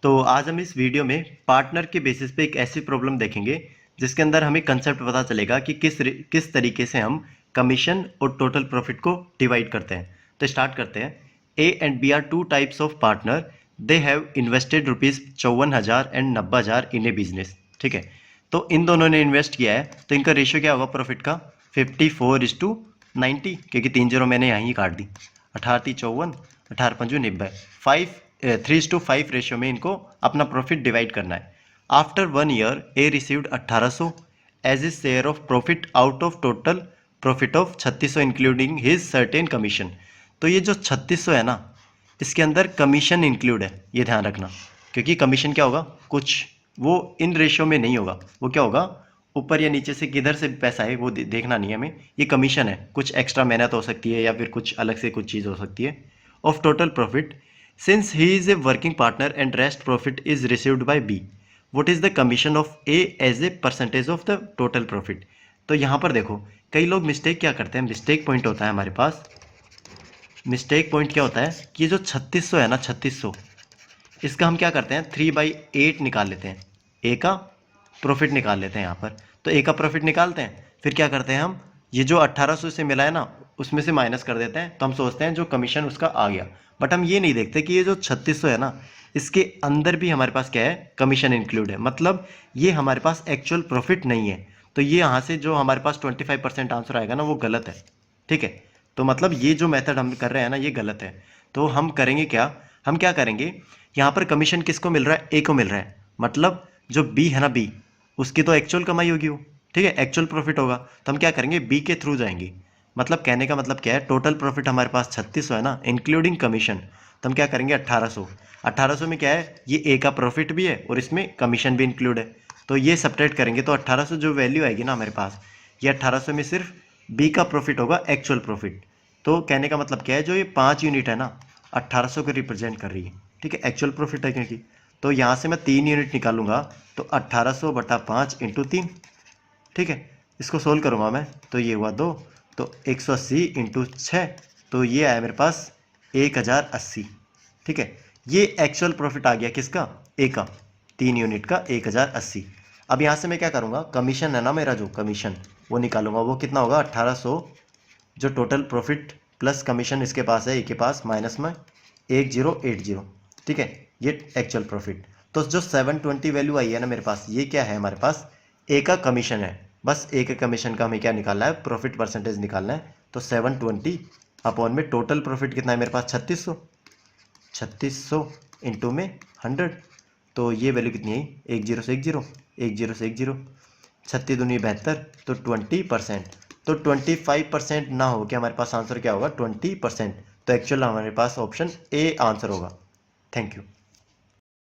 तो आज हम इस वीडियो में पार्टनर के बेसिस पे एक ऐसी प्रॉब्लम देखेंगे जिसके अंदर हमें कंसेप्ट पता चलेगा कि किस तरीके से हम कमीशन और टोटल प्रॉफिट को डिवाइड करते हैं। तो स्टार्ट करते हैं। A and B are two types of partner. They have invested ₹54,000 and 90,000 in a business. ठीक है, तो इन दोनों ने इन्वेस्ट किया है, तो इनका रेशियो क्या होगा प्रॉफिट का? 54:90, क्योंकि 3 जीरो मैंने यहाँ ही काट दी। 18×3 = 54, 18×5 = 5, 3:5 रेशियो में इनको अपना प्रॉफिट डिवाइड करना है। After 1 year A received 1800 as his share of profit out of total profit of 3600 including his certain commission. तो ये जो 3600 है ना, इसके अंदर कमीशन इंक्लूड है, ये ध्यान रखना, क्योंकि कमीशन क्या होगा, कुछ वो इन रेशियो में नहीं होगा, वो क्या होगा, ऊपर या नीचे से किधर से पैसा है वो देखना नहीं है हमें। ये कमीशन है, कुछ एक्स्ट्रा मेहनत हो सकती है या फिर कुछ अलग से कुछ चीज़ हो सकती है। Of total profit since he is a working partner and rest profit is received by B, what is the commission of A as a percentage of the total profit. तो यहाँ पर देखो, कई लोग मिस्टेक क्या करते हैं, मिस्टेक पॉइंट होता है हमारे पास। मिस्टेक पॉइंट क्या होता है कि ये जो 3600 है ना, 3600, इसका हम क्या करते हैं 3/8 निकाल लेते हैं, ए का प्रॉफिट निकाल लेते हैं यहाँ पर। तो ए का प्रॉफिट निकालते हैं, फिर क्या करते हैं हम, ये जो 1800 से मिला है ना, उसमें से माइनस कर देते हैं, तो हम सोचते हैं जो कमीशन उसका आ गया। बट हम ये नहीं देखते कि ये जो 3600 है ना, इसके अंदर भी हमारे पास क्या है, कमीशन इंक्लूड है, मतलब ये हमारे पास एक्चुअल प्रॉफिट नहीं है। तो ये यहाँ से जो हमारे पास 25% आंसर आएगा ना, वो गलत है। ठीक है, तो मतलब ये जो मेथड हम कर रहे हैं ना, ये गलत है। तो हम करेंगे क्या, हम क्या करेंगे, यहाँ पर कमीशन किसको मिल रहा है, ए को मिल रहा है, मतलब जो बी है ना, बी, उसकी तो एक्चुअल कमाई होगी वो। ठीक है, एक्चुअल प्रॉफिट होगा, तो हम क्या करेंगे, बी के थ्रू जाएंगे। मतलब कहने का मतलब क्या है, टोटल प्रॉफिट हमारे पास 3600 है ना, इंक्लूडिंग कमीशन, तो हम क्या करेंगे 1800। 1800 में क्या है, ये ए का प्रॉफिट भी है और इसमें कमीशन भी इंक्लूड है, तो ये सब्ट्रैक्ट करेंगे तो 1800 जो वैल्यू आएगी ना हमारे पास, ये 1800 में सिर्फ बी का प्रॉफिट होगा, एक्चुअल प्रॉफिट। तो कहने का मतलब क्या है, जो ये 5 यूनिट है ना, 1800 को रिप्रेजेंट कर रही है। ठीक है, एक्चुअल प्रॉफिट है क्योंकि, तो यहाँ से मैं 3 यूनिट निकालूंगा, तो 1800/5 × 3। ठीक है, इसको सोल्व करूँगा मैं, तो ये हुआ 2, तो 180 × 6, तो ये आया मेरे पास 1080। ठीक है, ये एक्चुअल प्रॉफिट आ गया किसका, ए का, 3 यूनिट का 1080। अब यहाँ से मैं क्या करूँगा, कमीशन है ना मेरा, जो कमीशन वो निकालूंगा, वो कितना होगा 1800, जो टोटल प्रॉफिट प्लस कमीशन इसके पास है, ए के पास, माइनस में 1080। ठीक है, ये एक्चुअल प्रॉफिट। तो जो 720 वैल्यू आई है ना मेरे पास, ये क्या है हमारे पास, ए का कमीशन है, बस ए के कमीशन का हमें क्या निकालना है, प्रॉफिट परसेंटेज निकालना है। तो 720 अपॉन में टोटल प्रॉफिट कितना है मेरे पास, 3600, 3600 इंटू में 100, तो ये वैल्यू कितनी है, 10 से 10, 10 से 10, 36 दूनी 72, तो 20%। तो 25% ना हो के हमारे पास आंसर क्या होगा, 20%। तो एक्चुअल हमारे पास ऑप्शन ए आंसर होगा। Thank you.